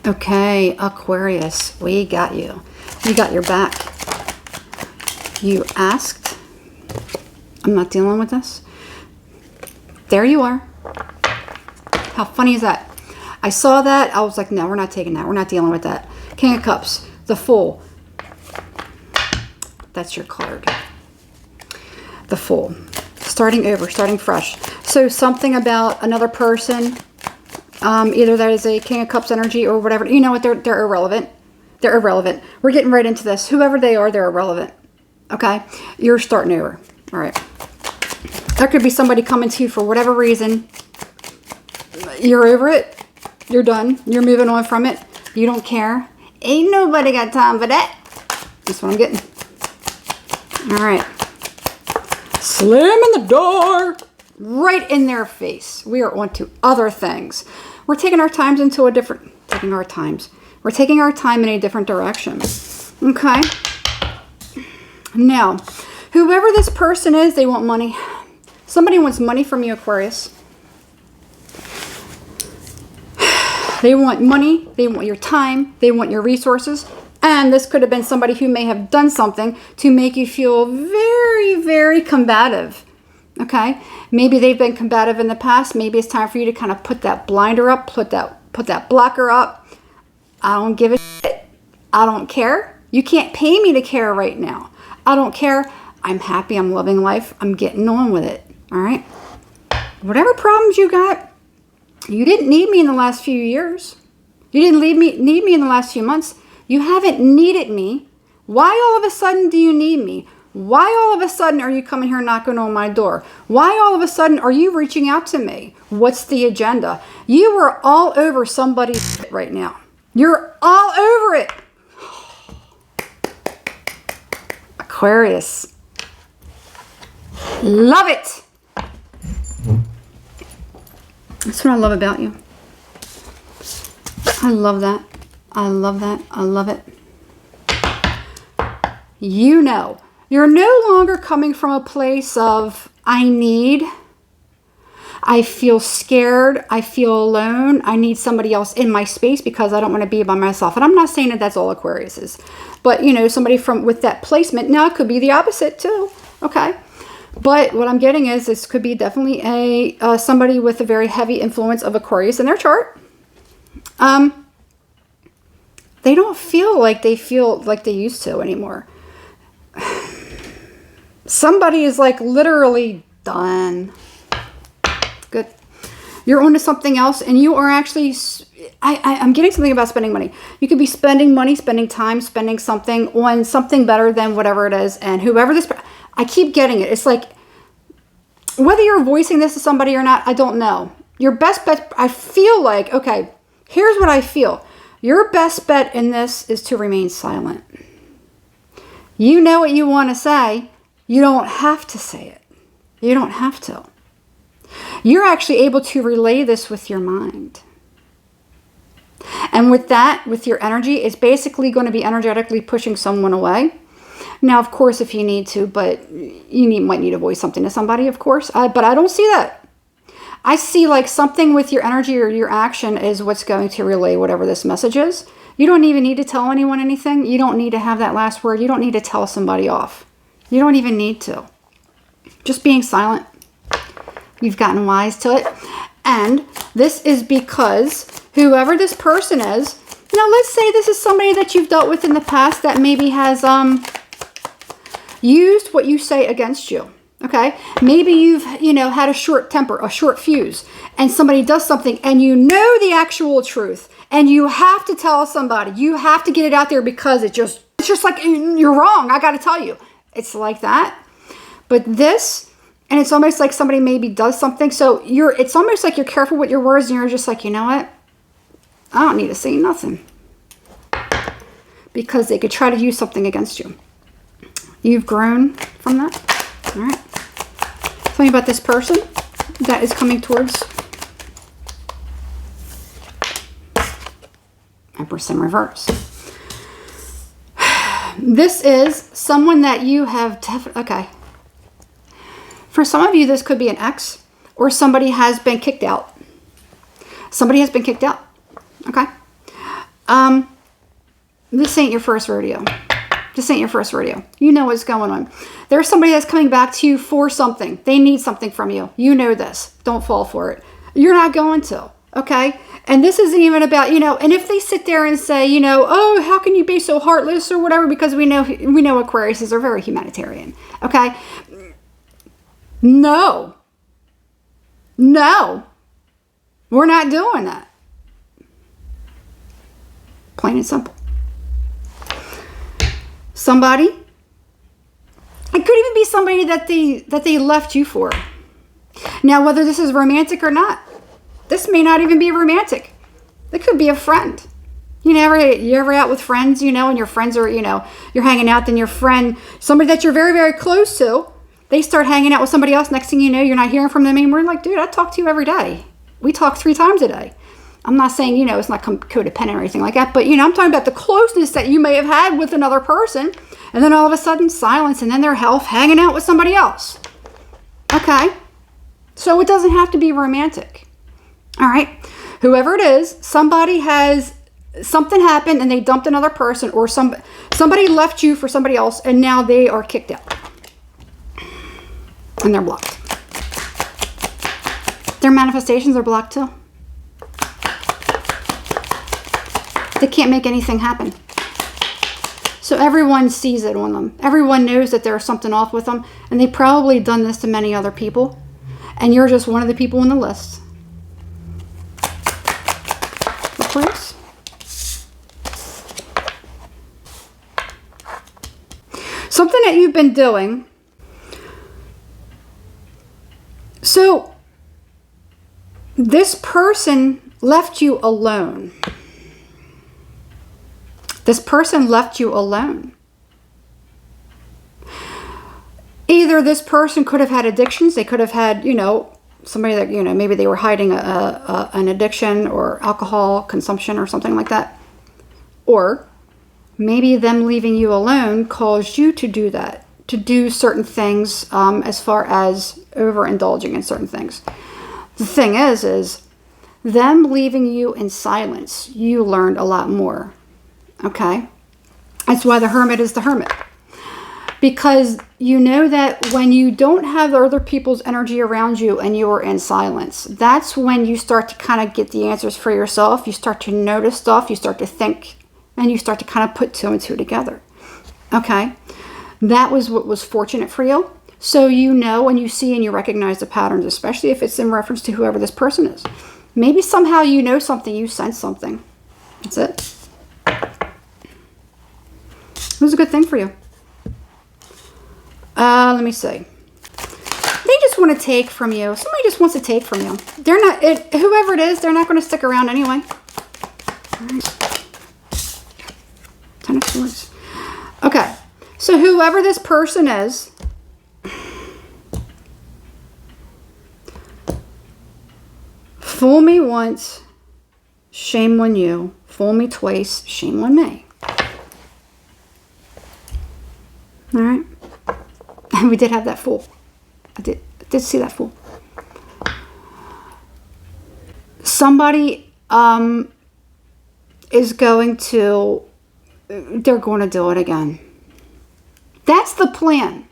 Okay, Aquarius, we got you. We got your back. You asked. I'm not dealing with this. There you are. How funny is that? I saw that. I was like, no, we're not taking that. We're not dealing with that. King of Cups, the Fool. That's your card. The Fool. Starting over, starting fresh. So something about another person, either that is a King of Cups energy or whatever. You know what? They're irrelevant. They're irrelevant. We're getting right into this. Whoever they are, they're irrelevant. Okay? You're starting over. All right. There could be somebody coming to you for whatever reason. You're over it. You're done. You're moving on from it. You don't care. Ain't nobody got time for that. That's what I'm getting. All right. Slam in the door. Right in their face. We are on to other things. We're taking our times into a different... We're taking our time in a different direction. Okay. Now, whoever this person is, they want money. Somebody wants money from you, Aquarius. They want money. They want your time. They want your resources. And this could have been somebody who may have done something to make you feel very, very combative. Okay? Maybe they've been combative in the past. Maybe it's time for you to kind of put that blinder up, put that blocker up. I don't give a shit. I don't care. You can't pay me to care right now. I don't care. I'm happy. I'm loving life. I'm getting on with it. All right? Whatever problems you got, you didn't need me in the last few years. You didn't need me in the last few months. You haven't needed me. Why all of a sudden do you need me? Why all of a sudden are you coming here knocking on my door? Why all of a sudden are you reaching out to me? What's the agenda? You are all over somebody's shit right now. You're all over it. Aquarius. Love it. That's what I love about you. I love that. I love that. I love it. You know, you're no longer coming from a place of, I need, I feel scared, I feel alone, I need somebody else in my space because I don't want to be by myself. And I'm not saying that that's all Aquarius is. But, you know, somebody with that placement, now it could be the opposite too. Okay. But what I'm getting is this could be definitely a somebody with a very heavy influence of Aquarius in their chart. They don't feel like they used to anymore. Somebody is like literally done. Good. You're onto something else, and you are actually... I'm getting something about spending money. You could be spending money, spending time, spending something on something better than whatever it is. And whoever this... I keep getting it. It's like, whether you're voicing this to somebody or not, I don't know. Your best bet, I feel like, okay, here's what I feel. Your best bet in this is to remain silent. You know what you want to say. You don't have to say it. You don't have to. You're actually able to relay this with your mind. And with that, with your energy, it's basically going to be energetically pushing someone away. Now, of course, if you need to, but you might need to voice something to somebody, of course. But I don't see that. I see like something with your energy or your action is what's going to relay whatever this message is. You don't even need to tell anyone anything. You don't need to have that last word. You don't need to tell somebody off. You don't even need to. Just being silent. You've gotten wise to it. And this is because whoever this person is, now let's say this is somebody that you've dealt with in the past that maybe has used what you say against you. Okay, maybe you've, had a short temper, a short fuse, and somebody does something and you know the actual truth and you have to tell somebody, you have to get it out there because it's just like, you're wrong. I got to tell you, it's like that. But this, and it's almost like somebody maybe does something. So it's almost like you're careful with your words and you're just like, you know what? I don't need to say nothing because they could try to use something against you. You've grown from that. All right. Tell me about this person that is coming towards Empress in reverse. This is someone that you have okay. For some of you, this could be an ex or somebody has been kicked out. Somebody has been kicked out. Okay. This ain't your first rodeo. This ain't your first rodeo. You know what's going on. There's somebody that's coming back to you for something. They need something from you. You know this. Don't fall for it. You're not going to. Okay? And this isn't even about, and if they sit there and say, oh, how can you be so heartless or whatever, because we know Aquariuses are very humanitarian. Okay? No. We're not doing that. Plain and simple. Somebody, it could even be somebody that they left you for. Now, whether this is romantic or not, this may not even be romantic. It could be a friend. You ever out with friends, and your friends are, you're hanging out, then your friend, somebody that you're very, very close to, they start hanging out with somebody else. Next thing you know, you're not hearing from them anymore. Like, dude, I talk to you every day. We talk 3 times a day. I'm not saying, it's not codependent or anything like that, but, I'm talking about the closeness that you may have had with another person, and then all of a sudden, silence, and then they're hanging out with somebody else. Okay? So it doesn't have to be romantic. All right? Whoever it is, somebody has, something happened, and they dumped another person, or somebody left you for somebody else, and now they are kicked out. And they're blocked. Their manifestations are blocked too. They can't make anything happen. So everyone sees it on them. Everyone knows that there's something off with them. And they've probably done this to many other people. And you're just one of the people on the list. Aquarius. Something that you've been doing. So this person left you alone. This person left you alone. Either this person could have had addictions. They could have had, somebody that, maybe they were hiding an addiction or alcohol consumption or something like that. Or maybe them leaving you alone caused you to do that, to do certain things as far as overindulging in certain things. The thing is them leaving you in silence, you learned a lot more. Okay? That's why the hermit is the hermit. Because you know that when you don't have other people's energy around you and you are in silence, that's when you start to kind of get the answers for yourself. You start to notice stuff, you start to think, and you start to kind of put 2 and 2 together. Okay? That was what was fortunate for you. So you know and you see and you recognize the patterns, especially if it's in reference to whoever this person is. Maybe somehow you know something, you sense something. That's it. It was a good thing for you. Let me see. They just want to take from you. Somebody just wants to take from you. They're not, whoever it is, they're not going to stick around anyway. All right. 10 of Swords. Okay. So whoever this person is, fool me once, shame on you. Fool me twice, shame on me. All right. And we did have that fool. I did see that fool. Somebody is going to, they're going to do it again. That's the plan.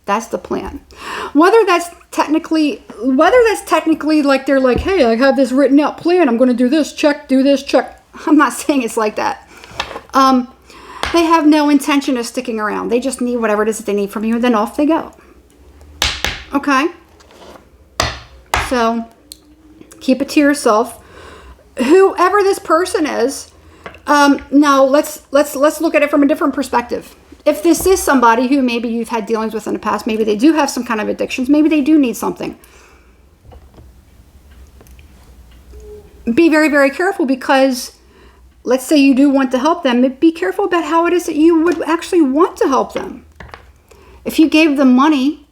That's the plan. Whether that's technically like they're like, hey, I have this written out plan. I'm going to do this, check, do this, check. I'm not saying it's like that. They have no intention of sticking around. They just need whatever it is that they need from you, and then off they go. Okay? So, keep it to yourself. Whoever this person is, now let's look at it from a different perspective. If this is somebody who maybe you've had dealings with in the past, maybe they do have some kind of addictions, maybe they do need something. Be very, very careful, because let's say you do want to help them. Be careful about how it is that you would actually want to help them. If you gave them money,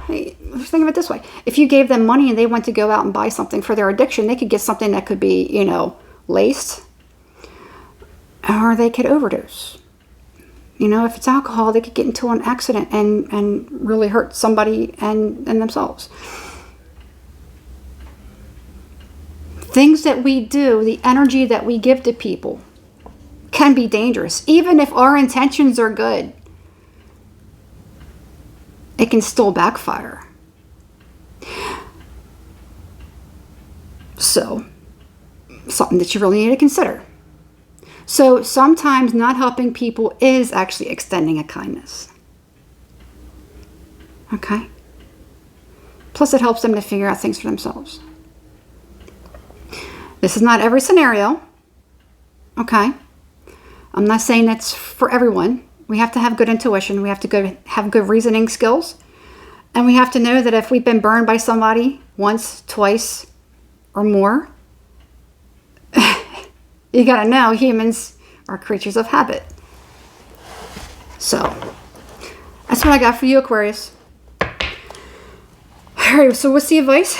hey, let's think of it this way. If you gave them money and they went to go out and buy something for their addiction, they could get something that could be, laced, or they could overdose. If it's alcohol, they could get into an accident and really hurt somebody and themselves. things that we do, the energy that we give to people can be dangerous. Even if our intentions are good, it can still backfire. So, something that you really need to consider. So sometimes not helping people is actually extending a kindness. Okay? Plus it helps them to figure out things for themselves. This is not every scenario. Okay? I'm not saying that's for everyone. We have to have good intuition. We have to have good reasoning skills. And we have to know that if we've been burned by somebody once, twice, or more, you gotta know humans are creatures of habit. So, that's what I got for you, Aquarius. Alright, so what's the advice?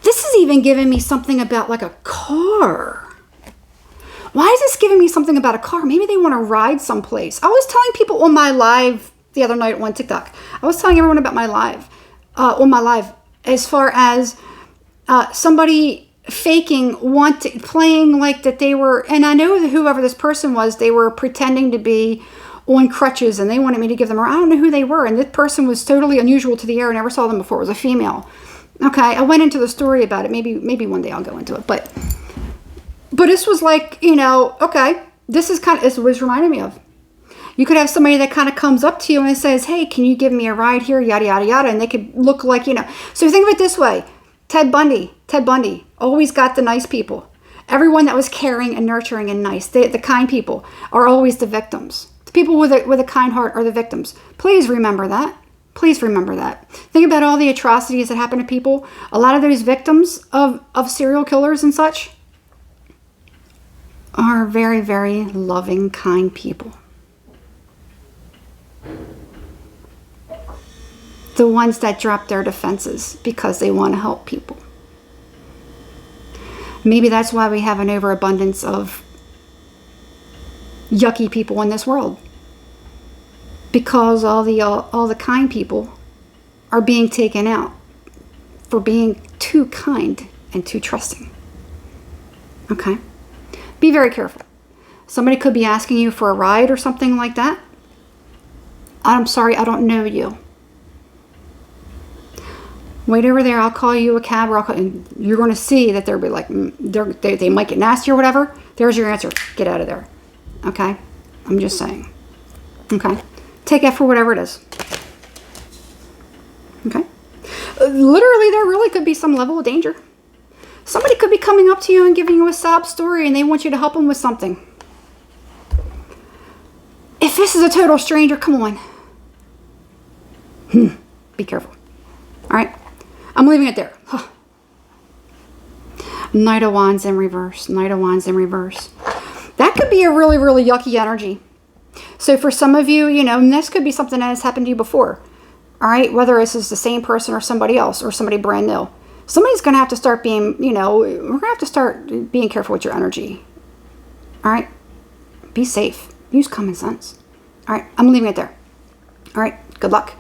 This is even giving me something about like a car. Why is this giving me something about a car? Maybe they want to ride someplace. I was telling people on my live the other night on TikTok. I was telling everyone about my live, as far as somebody faking, playing like that they were, and I know that whoever this person was, they were pretending to be on crutches and they wanted me to give them, I don't know who they were. And this person was totally unusual to the air. I never saw them before. It was a female. Okay. I went into the story about it. Maybe one day I'll go into it, but this was like, okay, this was reminding me of. You could have somebody that kind of comes up to you and says, hey, can you give me a ride here? Yada, yada, yada. And they could look like, So think of it this way. Ted Bundy always got the nice people. Everyone that was caring and nurturing and nice, the kind people are always the victims. The people with a kind heart are the victims. Please remember that. Please remember that. Think about all the atrocities that happen to people. A lot of those victims of serial killers and such are very, very loving, kind people. The ones that drop their defenses because they want to help people. Maybe that's why we have an overabundance of yucky people in this world. Because all the kind people are being taken out for being too kind and too trusting. Okay? Be very careful. Somebody could be asking you for a ride or something like that. I'm sorry, I don't know you. Wait over there, I'll call you a cab, and you're going to see that they'll be like, they might get nasty or whatever. There's your answer. Get out of there. Okay? I'm just saying. Okay? Take it for whatever it is. Okay? Literally, there really could be some level of danger. Somebody could be coming up to you and giving you a sob story and they want you to help them with something. If this is a total stranger, come on. Be careful. All right? I'm leaving it there. Knight of Wands in reverse. Knight of Wands in reverse. That could be a really, really yucky energy. So for some of you, and this could be something that has happened to you before. All right? Whether this is the same person or somebody else or somebody brand new. Somebody's going to have to start being, we're going to have to start being careful with your energy. All right? Be safe. Use common sense. All right? I'm leaving it there. All right? Good luck.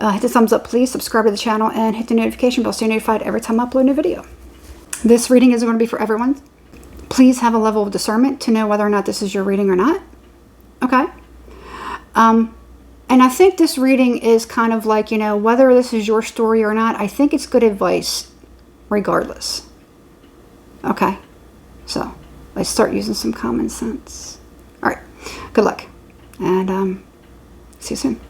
Hit the thumbs up, please. Subscribe to the channel and hit the notification bell so you're notified every time I upload a new video. This reading isn't going to be for everyone. Please have a level of discernment to know whether or not this is your reading or not. Okay? And I think this reading is kind of like, whether this is your story or not, I think it's good advice regardless. Okay? So, let's start using some common sense. All right. Good luck. And see you soon.